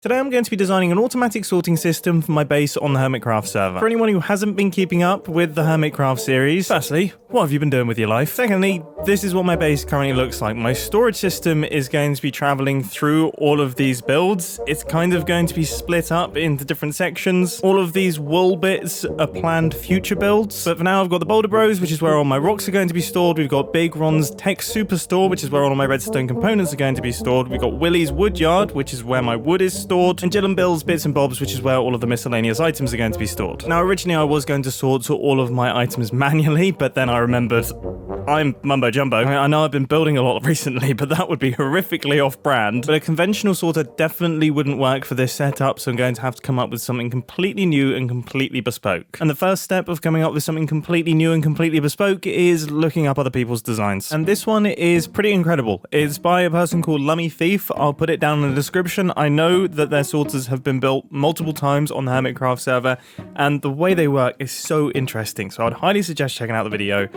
Today I'm going to be designing an automatic sorting system for my base on the Hermitcraft server. For anyone who hasn't been keeping up with the Hermitcraft series, firstly, what have you been doing with your life? Secondly, this is what my base currently looks like. My storage system is going to be traveling through all of these builds. It's kind of going to be split up into different sections. All of these wool bits are planned future builds. But for now, I've got the Boulder Bros, which is where all my rocks are going to be stored. We've got Big Ron's Tech Superstore, which is where all of my redstone components are going to be stored. We've got Willie's Woodyard, which is where my wood is stored, and Jill and Bill's Bits and Bobs, which is where all of the miscellaneous items are going to be stored. Now, originally I was going to sort all of my items manually, but then I remembered I'm Mumbo Jumbo. I know I've been building a lot recently, but that would be horrifically off-brand. But a conventional sorter definitely wouldn't work for this setup, so I'm going to have to come up with something completely new and completely bespoke. And the first step of coming up with something completely new and completely bespoke is looking up other people's designs. And this one is pretty incredible. It's by a person called Lummy Thief. I'll put it down in the description. I know that their sorters have been built multiple times on the Hermitcraft server, and the way they work is so interesting, so I'd highly suggest checking out the video.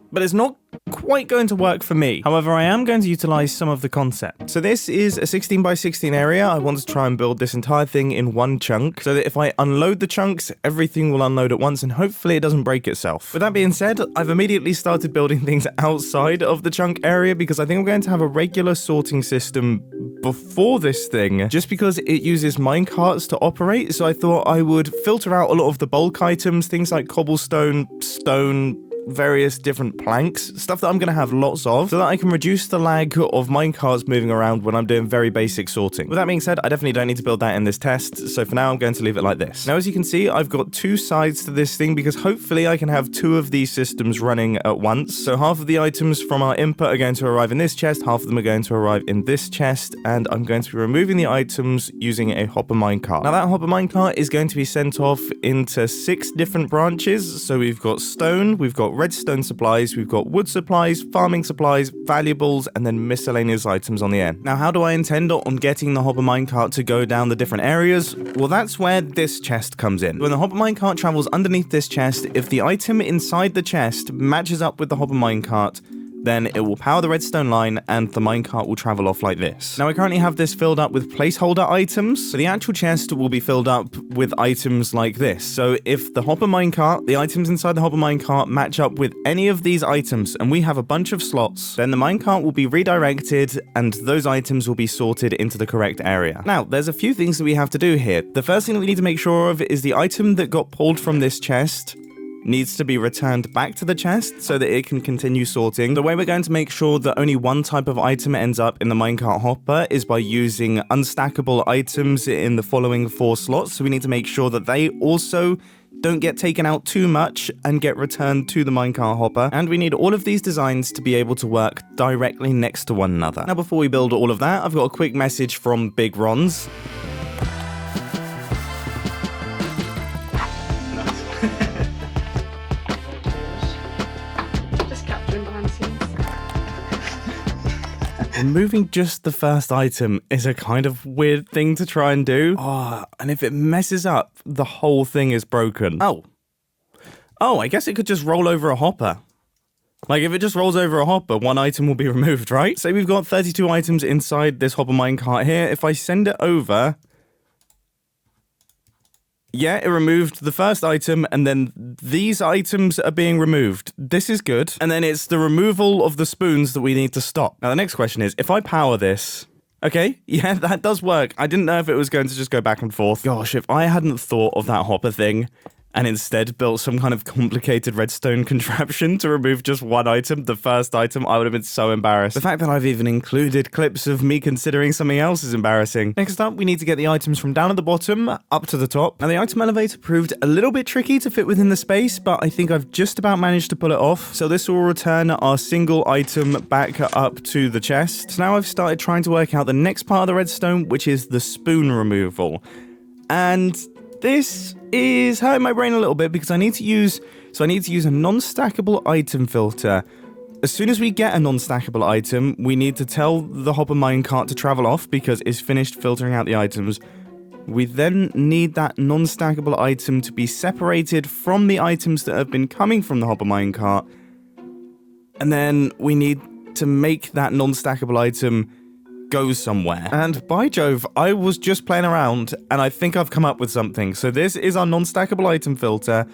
But it's not quite going to work for me. However, I am going to utilize some of the concept. So this is a 16 by 16 area. I want to try and build this entire thing in one chunk so that if I unload the chunks, everything will unload at once and hopefully it doesn't break itself. With that being said, I've immediately started building things outside of the chunk area because I think I'm going to have a regular sorting system before this thing, just because it uses minecarts to operate. So I thought I would filter out a lot of the bulk items, things like cobblestone, stone, various different planks, stuff that I'm going to have lots of, so that I can reduce the lag of minecarts moving around when I'm doing very basic sorting. With that being said, I definitely don't need to build that in this test, so for now I'm going to leave it like this. Now, as you can see, I've got two sides to this thing because hopefully I can have two of these systems running at once. So half of the items from our input are going to arrive in this chest, half of them are going to arrive in this chest, and I'm going to be removing the items using a hopper minecart. Now, that hopper minecart is going to be sent off into 6 different branches. So we've got stone, we've got redstone supplies, we've got wood supplies, farming supplies, valuables, and then miscellaneous items on the end. Now, how do I intend on getting the hopper minecart to go down the different areas? Well, that's where this chest comes in. When the hopper minecart travels underneath this chest, if the item inside the chest matches up with the hopper minecart, then it will power the redstone line and the minecart will travel off like this. Now, I currently have this filled up with placeholder items, so the actual chest will be filled up with items like this. So if the hopper minecart, the items inside the hopper minecart match up with any of these items and we have a bunch of slots, then the minecart will be redirected and those items will be sorted into the correct area. Now, there's a few things that we have to do here. The first thing that we need to make sure of is the item that got pulled from this chest needs to be returned back to the chest so that it can continue sorting. The way we're going to make sure that only one type of item ends up in the minecart hopper is by using unstackable items in the following 4 slots. So we need to make sure that they also don't get taken out too much and get returned to the minecart hopper. And we need all of these designs to be able to work directly next to one another. Now, before we build all of that, I've got a quick message from Big Ron's. Removing just the first item is a kind of weird thing to try and do. Oh, and if it messes up, the whole thing is broken. Oh, I guess it could just roll over a hopper. Like, if it just rolls over a hopper, one item will be removed, right? So we've got 32 items inside this hopper minecart here. If I send it over, yeah, it removed the first item, and then these items are being removed. This is good. And then it's the removal of the spoons that we need to stop. Now, the next question is, if I power this... Okay, yeah, that does work. I didn't know if it was going to just go back and forth. Gosh, if I hadn't thought of that hopper thing and instead built some kind of complicated redstone contraption to remove just one item, the first item, I would have been so embarrassed. The fact that I've even included clips of me considering something else is embarrassing. Next up, we need to get the items from down at the bottom up to the top. Now, the item elevator proved a little bit tricky to fit within the space, but I think I've just about managed to pull it off. So this will return our single item back up to the chest. So now I've started trying to work out the next part of the redstone, which is the spoon removal. And this is hurting my brain a little bit because I need to use a non-stackable item filter. As soon as we get a non-stackable item, we need to tell the hopper minecart to travel off because it's finished filtering out the items. We then need that non-stackable item to be separated from the items that have been coming from the hopper minecart. And then we need to make that non-stackable item go somewhere. And by Jove, I was just playing around and I think I've come up with something. So this is our non-stackable item filter.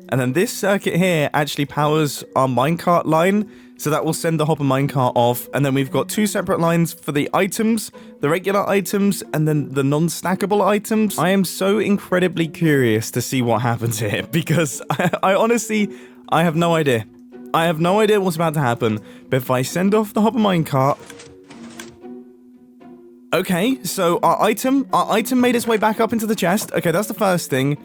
And then this circuit here actually powers our minecart line. So that will send the hopper minecart off. And then we've got two separate lines for the items, the regular items, and then the non-stackable items. I am so incredibly curious to see what happens here because I honestly, I have no idea. I have no idea what's about to happen. But if I send off the hopper minecart... Okay, so our item made its way back up into the chest. Okay, that's the first thing.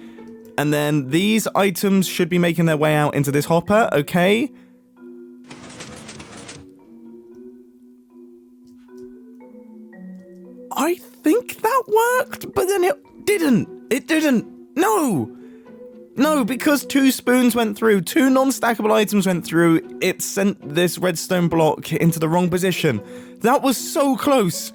And then these items should be making their way out into this hopper. Okay. I think that worked, but then it didn't. It didn't. No. No, because two spoons went through, two non-stackable items went through, it sent this redstone block into the wrong position. That was so close.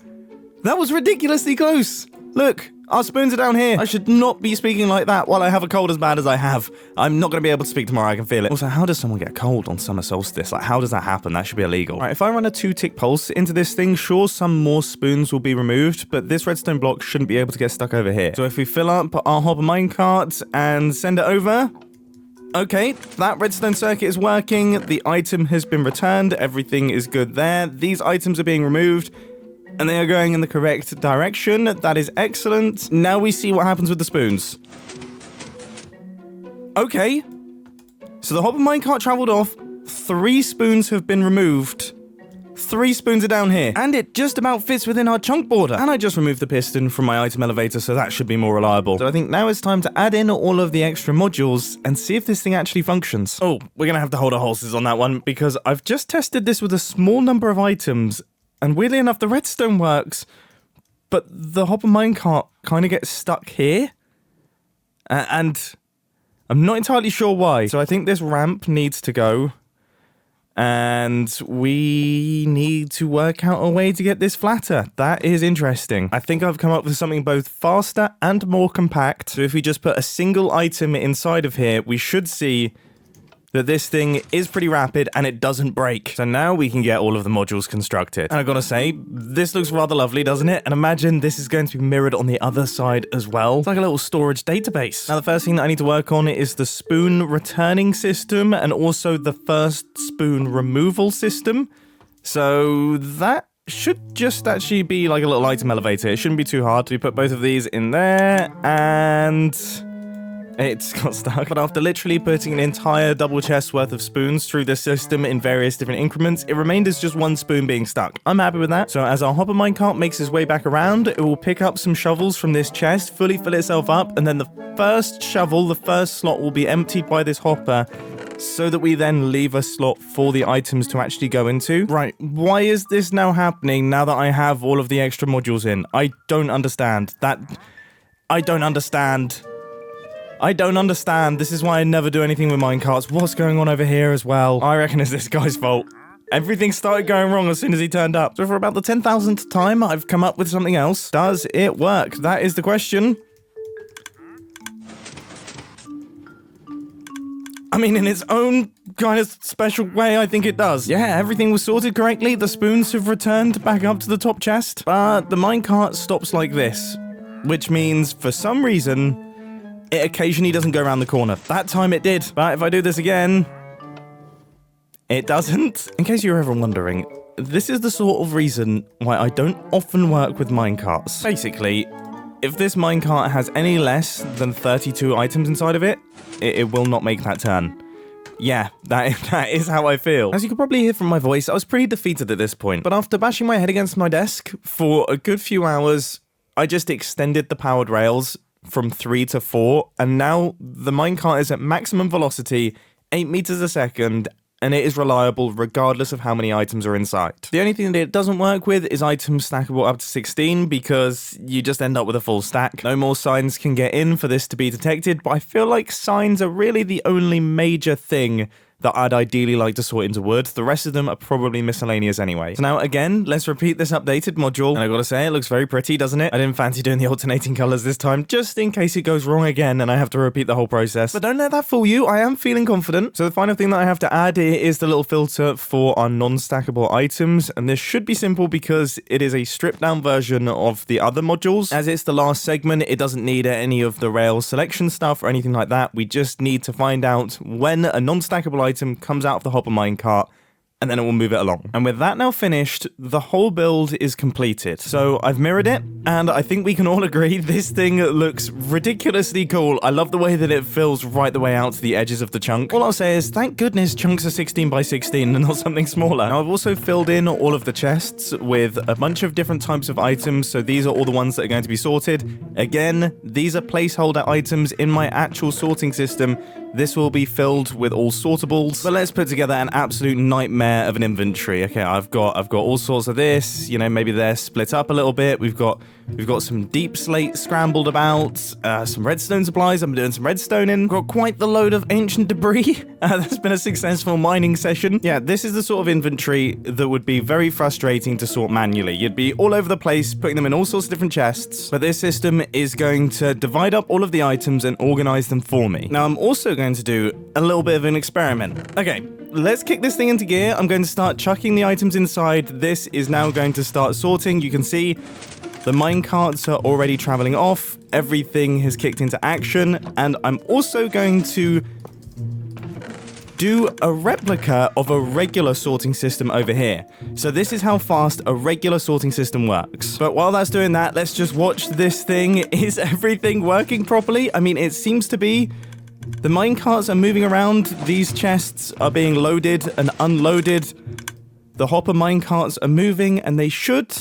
That was ridiculously close. Look, our spoons are down here. I should not be speaking like that while I have a cold as bad as I have. I'm not going to be able to speak tomorrow, I can feel it. Also, how does someone get a cold on summer solstice? Like, how does that happen? That should be illegal. All right, if I run a 2-tick pulse into this thing, sure, some more spoons will be removed, but this redstone block shouldn't be able to get stuck over here. So if we fill up our hopper minecart and send it over... Okay, that redstone circuit is working. The item has been returned. Everything is good there. These items are being removed. And they are going in the correct direction. That is excellent. Now we see what happens with the spoons. Okay. So the hopper minecart traveled off. 3 spoons have been removed. 3 spoons are down here. And it just about fits within our chunk border. And I just removed the piston from my item elevator, so that should be more reliable. So I think now it's time to add in all of the extra modules and see if this thing actually functions. Oh, we're going to have to hold our horses on that one because I've just tested this with a small number of items. And weirdly enough, the redstone works, but the hopper minecart kind of gets stuck here. And I'm not entirely sure why. So I think this ramp needs to go. And we need to work out a way to get this flatter. That is interesting. I think I've come up with something both faster and more compact. So if we just put a single item inside of here, we should see... that this thing is pretty rapid and it doesn't break. So now we can get all of the modules constructed. And I've got to say, this looks rather lovely, doesn't it? And imagine this is going to be mirrored on the other side as well. It's like a little storage database. Now, the first thing that I need to work on is the spoon returning system and also the first spoon removal system. So that should just actually be like a little item elevator. It shouldn't be too hard. We put both of these in there and... it's got stuck, but after literally putting an entire double chest worth of spoons through this system in various different increments, it remained as just one spoon being stuck. I'm happy with that. So as our hopper minecart makes its way back around, it will pick up some shovels from this chest, fully fill itself up, and then the first shovel, the first slot will be emptied by this hopper, so that we then leave a slot for the items to actually go into. Right, why is this now happening now that I have all of the extra modules in? I don't understand. I don't understand. I don't understand. This is why I never do anything with minecarts. What's going on over here as well? I reckon it's this guy's fault. Everything started going wrong as soon as he turned up. So for about the 10,000th time, I've come up with something else. Does it work? That is the question. I mean, in its own kind of special way, I think it does. Yeah, everything was sorted correctly. The spoons have returned back up to the top chest. But the minecart stops like this, which means for some reason... it occasionally doesn't go around the corner. That time it did. But if I do this again, it doesn't. In case you're ever wondering, this is the sort of reason why I don't often work with minecarts. Basically, if this minecart has any less than 32 items inside of it, it will not make that turn. Yeah, that is how I feel. As you can probably hear from my voice, I was pretty defeated at this point. But after bashing my head against my desk for a good few hours, I just extended the powered rails from 3 to 4, and now the minecart is at maximum velocity, 8 meters a second, and it is reliable regardless of how many items are inside. The only thing that it doesn't work with is items stackable up to 16, because you just end up with a full stack. No more signs can get in for this to be detected, but I feel like signs are really the only major thing that I'd ideally like to sort into wood. The rest of them are probably miscellaneous anyway. So now, again, let's repeat this updated module. And I gotta say, it looks very pretty, doesn't it? I didn't fancy doing the alternating colors this time, just in case it goes wrong again and I have to repeat the whole process. But don't let that fool you. I am feeling confident. So the final thing that I have to add here is the little filter for our non-stackable items. And this should be simple because it is a stripped down version of the other modules. As it's the last segment, it doesn't need any of the rail selection stuff or anything like that. We just need to find out when a non-stackable item comes out of the hopper minecart, and then it will move it along. And with that now finished, the whole build is completed. So I've mirrored it, and I think we can all agree this thing looks ridiculously cool. I love the way that it fills right the way out to the edges of the chunk. All I'll say is, thank goodness chunks are 16 by 16 and not something smaller. Now I've also filled in all of the chests with a bunch of different types of items, so these are all the ones that are going to be sorted. Again, these are placeholder items in my actual sorting system. This will be filled with all sortables. But let's put together an absolute nightmare of an inventory. Okay, I've got all sorts of this. You know, maybe they're split up a little bit. We've got some deep slate scrambled about, some redstone supplies. I'm doing some redstoning. Got quite the load of ancient debris. That's been a successful mining session. Yeah, this is the sort of inventory that would be very frustrating to sort manually. You'd be all over the place, putting them in all sorts of different chests. But this system is going to divide up all of the items and organize them for me. Now, I'm also going to do a little bit of an experiment. Okay, let's kick this thing into gear. I'm going to start chucking the items inside. This is now going to start sorting. You can see the minecarts are already traveling off. Everything has kicked into action. And I'm also going to do a replica of a regular sorting system over here. So this is how fast a regular sorting system works. But while that's doing that, let's just watch this thing. Is everything working properly? I mean, it seems to be. The minecarts are moving around. These chests are being loaded and unloaded. The hopper minecarts are moving, and they should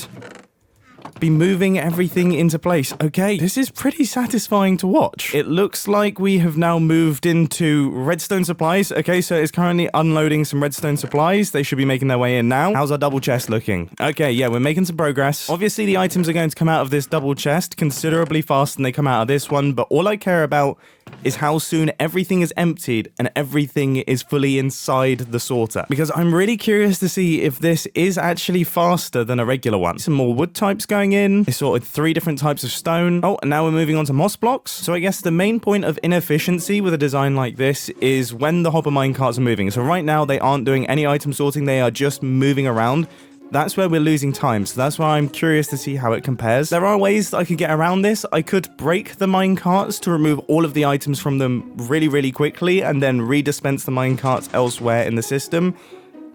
be moving everything into place. Okay, this is pretty satisfying to watch. It looks like we have now moved into redstone supplies. Okay, so it's currently unloading some redstone supplies. They should be making their way in now. How's our double chest looking? Okay, yeah, we're making some progress. Obviously, the items are going to come out of this double chest considerably faster than they come out of this one, but all I care about is how soon everything is emptied and everything is fully inside the sorter. Because I'm really curious to see if this is actually faster than a regular one. Some more wood types going in. I sorted 3 different types of stone. Oh, and now we're moving on to moss blocks. So I guess the main point of inefficiency with a design like this is when the hopper minecarts are moving. So right now they aren't doing any item sorting. They are just moving around. That's where we're losing time, so that's why I'm curious to see how it compares. There are ways that I could get around this. I could break the minecarts to remove all of the items from them really, really quickly and then redispense the minecarts elsewhere in the system.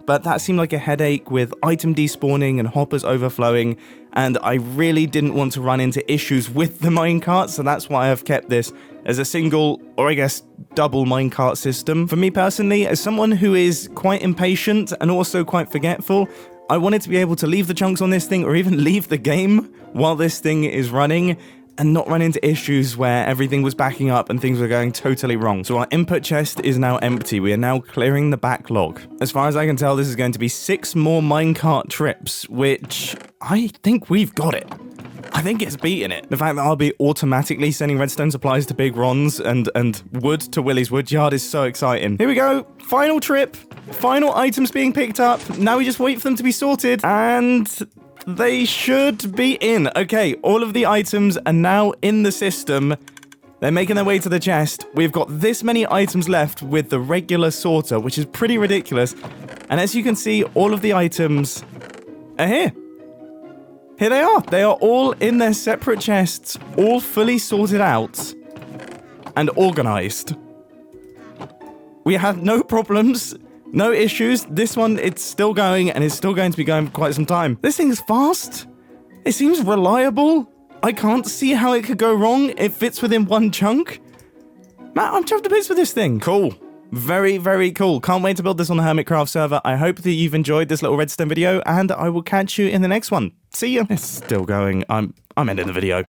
But that seemed like a headache with item despawning and hoppers overflowing, and I really didn't want to run into issues with the minecarts, so that's why I've kept this as a single, or I guess double minecart system. For me personally, as someone who is quite impatient and also quite forgetful, I wanted to be able to leave the chunks on this thing or even leave the game while this thing is running and not run into issues where everything was backing up and things were going totally wrong. So our input chest is now empty. We are now clearing the backlog. As far as I can tell, this is going to be 6 more minecart trips, which I think we've got it. I think it's beating it. The fact that I'll be automatically sending redstone supplies to Big Ron's and wood to Willie's woodyard is so exciting. Here we go. Final trip. Final items being picked up. Now we just wait for them to be sorted. And they should be in. Okay, all of the items are now in the system. They're making their way to the chest. We've got this many items left with the regular sorter, which is pretty ridiculous. And as you can see, all of the items are here. Here they are. They are all in their separate chests, all fully sorted out and organized. We have no problems, no issues. This one, it's still going and it's still going to be going for quite some time. This thing is fast. It seems reliable. I can't see how it could go wrong. It fits within one chunk. Man, I'm chuffed to bits with this thing. Cool. Very, very cool. Can't wait to build this on the Hermitcraft server. I hope that you've enjoyed this little redstone video, and I will catch you in the next one. See ya. It's still going. I'm ending the video.